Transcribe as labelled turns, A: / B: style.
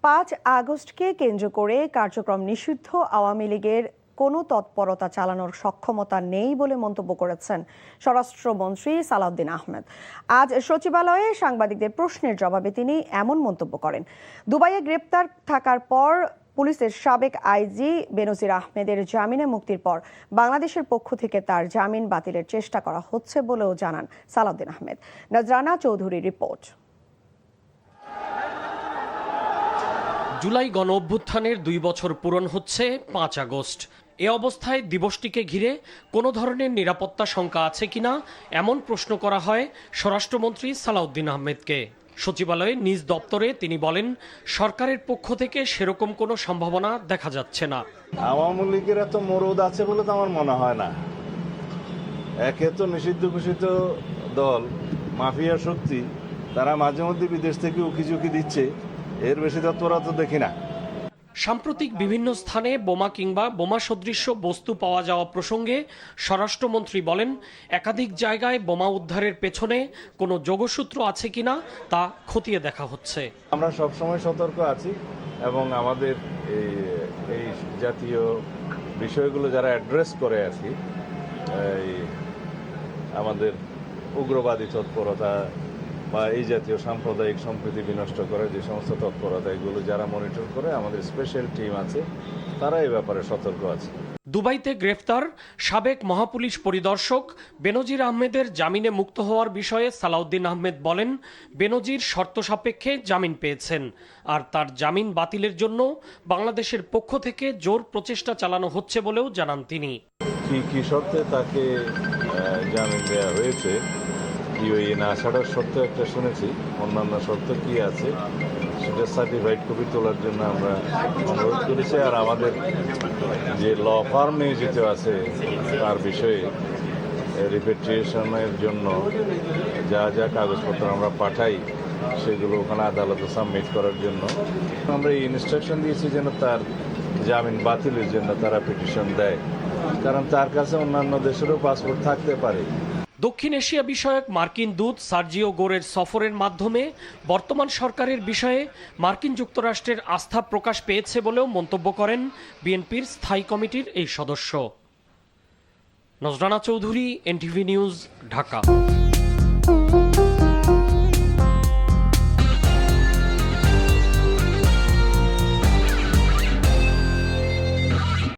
A: 5 আগস্টকে কেন্দ্র করে কার্যক্রম নিষিদ্ধ আওয়ামী লীগের কোনো তৎপরতা চালানোর সক্ষমতা নেই বলে মন্তব্য করেছেন স্বরাষ্ট্রমন্ত্রী সালাউদ্দিন আহমেদ। আজ সচিবালয়ে সাংবাদিকদের প্রশ্নের জবাবে তিনি এমন মন্তব্য করেন। দুবাইয়ে গ্রেপ্তার থাকার পর পুলিশের সাবেক আইজি বেনজির আহমেদের জামিনে মুক্তির পর বাংলাদেশের পক্ষ থেকে তার জামিন বাতিলের চেষ্টা করা হচ্ছে বলেও জানান সালাউদ্দিন আহমেদ। নজরানা চৌধুরীর রিপোর্ট।
B: জুলাই গণ অভ্যুত্থানের 2 বছর পূরণ হচ্ছে 5 আগস্ট। এ অবস্থায় দিবসটিকে ঘিরে কোনো ধরনের নিরাপত্তা শঙ্কা আছে কিনা এমন প্রশ্ন করা হয় স্বরাষ্ট্রমন্ত্রী সালাউদ্দিন আহমেদকে। সচিবালয়ে নিজ দপ্তরে তিনি বলেন, সরকারের পক্ষ থেকে সেরকম কোনো সম্ভাবনা দেখা যাচ্ছে না।
C: আওয়ামী লীগের এত মরদ আছে বলে তো আমার মনে হয় না। একে তো নিষিদ্ধ ঘোষিত দল, মাফিয়া শক্তি, তারা মাঝে মধ্যে বিদেশ থেকে উকিঝুঁকি দিচ্ছে, এর বেশি তৎপরতা তো দেখি না।
B: সাম্প্রতিক বিভিন্ন স্থানে বোমা কিংবা বোমা সদৃশ্য বস্তু পাওয়া যাওয়া প্রসঙ্গে স্বরাষ্ট্রমন্ত্রী বলেন, একাধিক জায়গায় বোমা উদ্ধারের পেছনে কোনো যোগসূত্র আছে কিনা তা খতিয়ে দেখা হচ্ছে।
C: আমরা সবসময় সতর্ক আছি এবং আমাদের এই জাতীয় বিষয়গুলো যারা অ্যাড্রেস করে আর কি, আমাদের উগ্রবাদী তৎপরতা বা এই জাতীয় সাম্প্রদায়িক সম্প্রীতি বিনষ্ট করে যে সমস্ত তৎপরতা, এগুলো যারা মনিটর করে, আমাদের স্পেশাল টিম আছে, তারা এই ব্যাপারে সতর্ক আছে।
B: দুবাইতে গ্রেফতার সাবেক মহাপুলিশ পরিদর্শক বেনজির আহমেদের জামিনে মুক্ত হওয়ার বিষয়ে সালাউদ্দিন আহমেদ বলেন, বেনজির শর্ত সাপেক্ষে জামিন পেয়েছেন, আর তার জামিন বাতিলের জন্য বাংলাদেশের পক্ষ থেকে জোর প্রচেষ্টা চালানো হচ্ছে বলেও জানান তিনি।
C: কি শর্তে তাকে জামিন দেওয়া হয়েছে, ইউএই না ছাড়ার শর্ত একটা শুনেছি, অন্যান্য শর্ত কি আছে সেটা সার্টিফাইড কপি তোলার জন্য আমরা অনুরোধ করেছি। আর আমাদের যে ল ফার্ম নিয়োজিত আছে তার বিষয়ে রিপেট্রিয়েশনের জন্য যা যা কাগজপত্র আমরা পাঠাই সেগুলো ওখানে আদালতে সাবমিট করার জন্য আমরা এই ইনস্ট্রাকশন দিয়েছি যেন তার জামিন বাতিলের জন্য তারা পিটিশন দেয়, কারণ তার কাছে অন্যান্য দেশেরও পাসপোর্ট থাকতে পারে।
B: দক্ষিণ এশিয়া বিষয়ক মার্কিন দূত সার্জিও গোরের সফরের মাধ্যমে বর্তমান সরকারের বিষয়ে মার্কিন যুক্তরাষ্ট্রের আস্থা প্রকাশ পেয়েছে বলেও মন্তব্য করেন বিএনপির স্থায়ী কমিটির এই সদস্য। নজরানা চৌধুরী, এনটিভি নিউজ, ঢাকা।